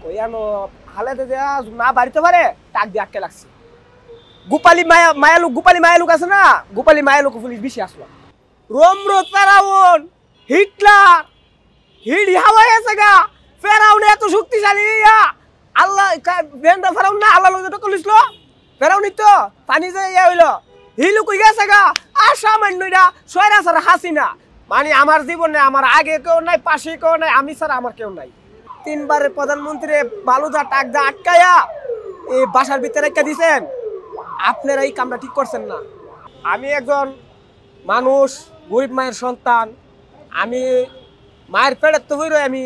ওই আনো হালেতে যে না বাড়িতে পারে টাক দিয়ে আটকে লাগছে। গোপালী গোপালী মায়ালুক আছে না, গোপালী মায়ালুক পুলিশ বেশি আসলো। রোমরোদ ফেরাউন হিটলার হিডি হাওয়াই আছে গা। ফেরাউন এত শক্তিশালী আল্লাহ ফেরাউন না আল্লাহ লোক কলিছিল ফেরাউনই তো পানি যে হইলো হিলু কই গেছে গা। আর সামান্যরা সয়রা ছাড়া হাসিনা মানে আমার জীবনে আমার আগে কেউ নাই, পাশে কেউ নাই, আমি ছাড়া আমার কেউ নাই। তিনবারের প্রধানমন্ত্রী বালুদা টাক দা আটকায়া এই বাসার ভিতরে রেখে দিছেন। আপনারা এই কামটা ঠিক করছেন না। আমি একজন মানুষ, গরিব মায়ের সন্তান। আমি মায়ের পেটের তো হইল, আমি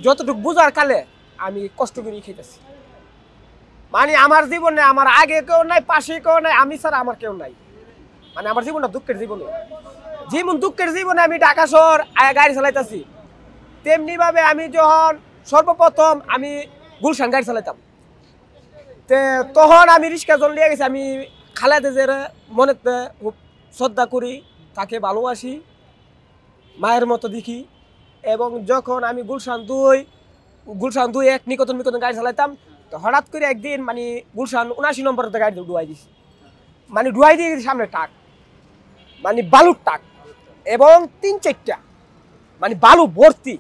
যতটুকু বুঝার কালে আমি কষ্ট করে খেতেছি। মানে আমার জীবনে আমার আগে কেউ নাই, পাশে কেউ নাই, আমি ছাড়া আমার কেউ নাই। মানে আমার জীবনটা দুঃখের জীবনে, যেমন দুঃখের জীবনে আমি ঢাকা শহর গাড়ি চালাইতেছি, তেমনি ভাবে আমি যখন সর্বপ্রথম আমি গুলশান গাড়ি চালাইতাম, তখন আমি রিক্সা জন লিয়ে গেছি। আমি খালেদা জিয়ার মনেতে খুব শ্রদ্ধা করি, তাকে ভালোবাসি, মায়ের মতো দেখি। এবং যখন আমি গুলশান 2 নিকটন গাড়ি চালাইতাম, তো হঠাৎ করে একদিন মানে গুলশান 79 নম্বরের গাড়ি ডুয়াই দিছি। মানে ডুয়াই দিয়ে সামনে টাক, মানে বালুর টাক এবং 3-4টা মানে বালু ভর্তি।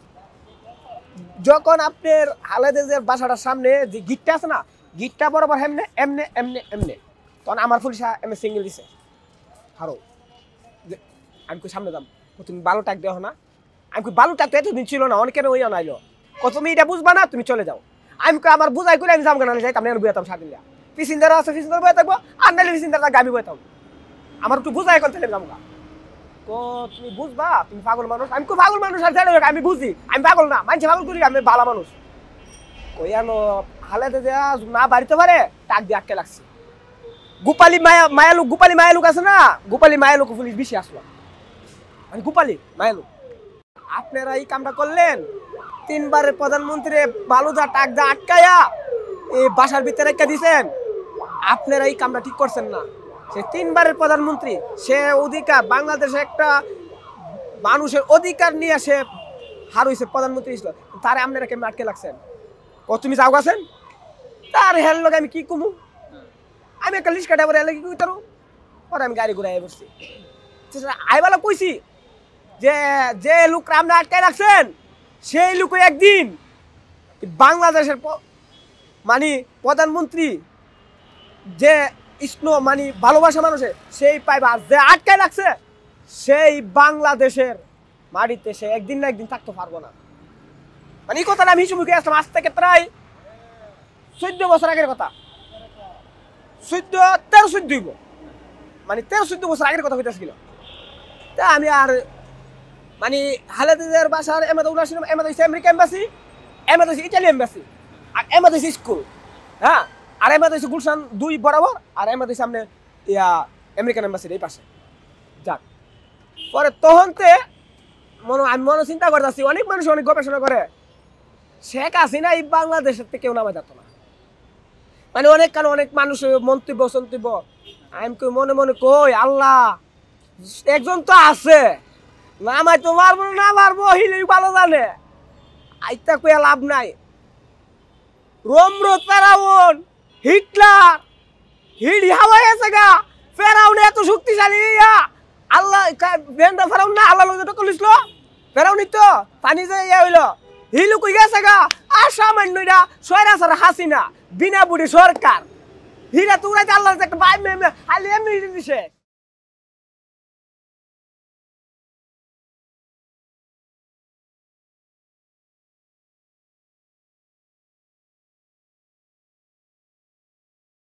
যখন আপনার খালেদা জিয়ার বাসাটার সামনে যে গিটটা আছে না, গিটটা বরাবর এমনে এমনে এমনে এমনে, তখন আমার পুলিশ এমনি সিঙ্গেল দিছে। হারো আমি কই সামনে যাম, তুমি বালু টাক দেও না। আমি কই বালু টাক তো এতদিন ছিল না, অনেকের ওই আনাইলো, তুমি এটা বুঝবা না, তুমি চলে যাও। আমি কই আমার বুঝাই করে আমি যাম কেন যাইতাম না, বুঝাতাম সাদিল্লা পিসিন্দার আছে পিসিন্দার বয়ে থাকবো, আর নাইলে পিসিন্দার গামি বয়ে থাকবো। আমার একটু বুঝাই করতে যামগা। তো তুমি বুঝবা, তুমি পাগল মানুষ। আমি কই পাগল মানুষ আর আমি বুঝি, আমি পাগল না, মানুষ পাগল করি, আমি ভালো মানুষ। ওই আনো হালেতে যে না বাড়িতে পারে টাক দিয়ে আটকে লাগছে। গোপালী মায়ালুক আছে না, গোপালী মায়ালুক পুলিশ বেশি আসলো। মানে গোপালী মায়ালুক আপনারা এই কামটা করলেন। তিনবারের প্রধানমন্ত্রী বালুদা টাক দা আটকায়া এই বাসার ভিতরে রেখে দিছেন। আপনারা এই কামটা ঠিক করছেন না। সে তিনবারের প্রধানমন্ত্রী, সে অধিকার বাংলাদেশে একটা মানুষের অধিকার নিয়ে সে হারইছে প্রধানমন্ত্রী, তারে আপনারা কেমন আটকে লাগছেন? ও তুমি যাও গেছেন তার হেল লোক আমি কি কমু? আমি একটা লিস্ট কাটা এলে কি কই তারো পরে আমি গাড়ি ঘুরাই বসছি। আইবালা কইছি যে যে লোক আপনি আটকায় রাখছেন সেই লোক একদিন বাংলাদেশের মানে প্রধানমন্ত্রী যে ইষ্ণ মানে ভালোবাসা মানুষের সেই পাইবা, যে আটকায় রাখছে সেই বাংলাদেশের মাটিতে সে একদিন না একদিন থাকতে পারবো না। মানে এই কথাটা আমি হিসুমুখে আসলাম আজ থেকে প্রায় 14 বছর আগের কথা। 13-14 মানে 13-14 বছর আগের কথা হইতেছিল। তা আমি আর মানে খালেদা জিয়ার বাসার এমাদ হইছে আমেরিকা এম্বাসি, এমাদ হইছে ইটালি এম্বাসি, আর এমাদ হইছে স্কুল। হ্যাঁ, আর এমাদ হইছে গুলশান 2 বরাবর, আর এমাদ হইছে সামনে আমেরিকান এম্বাসির এই পাশে। যাক পরে তখনতে আমি মনে চিন্তা করতেছি, অনেক মানুষ অনেক গবেষণা করে শেখ হাসিনা এই বাংলাদেশের থেকে কেউ নামা যেত না। মানে অনেক মানুষ মন্তব্য আমি মনে মনে কই আল্লাহ একজন তো আছে, নামাই তো পারবো না, পারবো হিলে ভালো জানে, আইতা কইয়া লাভ নাই। রোমরোদ ফেরাউন হিটলার হিডি হাওয়াই আছে গা। ফেরাউন এত শক্তিশালী আল্লাহ ফেরাউন না আল্লাহ লোক কলিছিল ফেরাউনই তো পানি যে হইলো হিলু কই গেছে গা। আর সামান্যরা সয়রা ছাড়া হাসিনা বিনা বুড়ি সরকার হিরা তো উড়াইতে আল্লাহ একটা বাই হালি এমনি দিছে।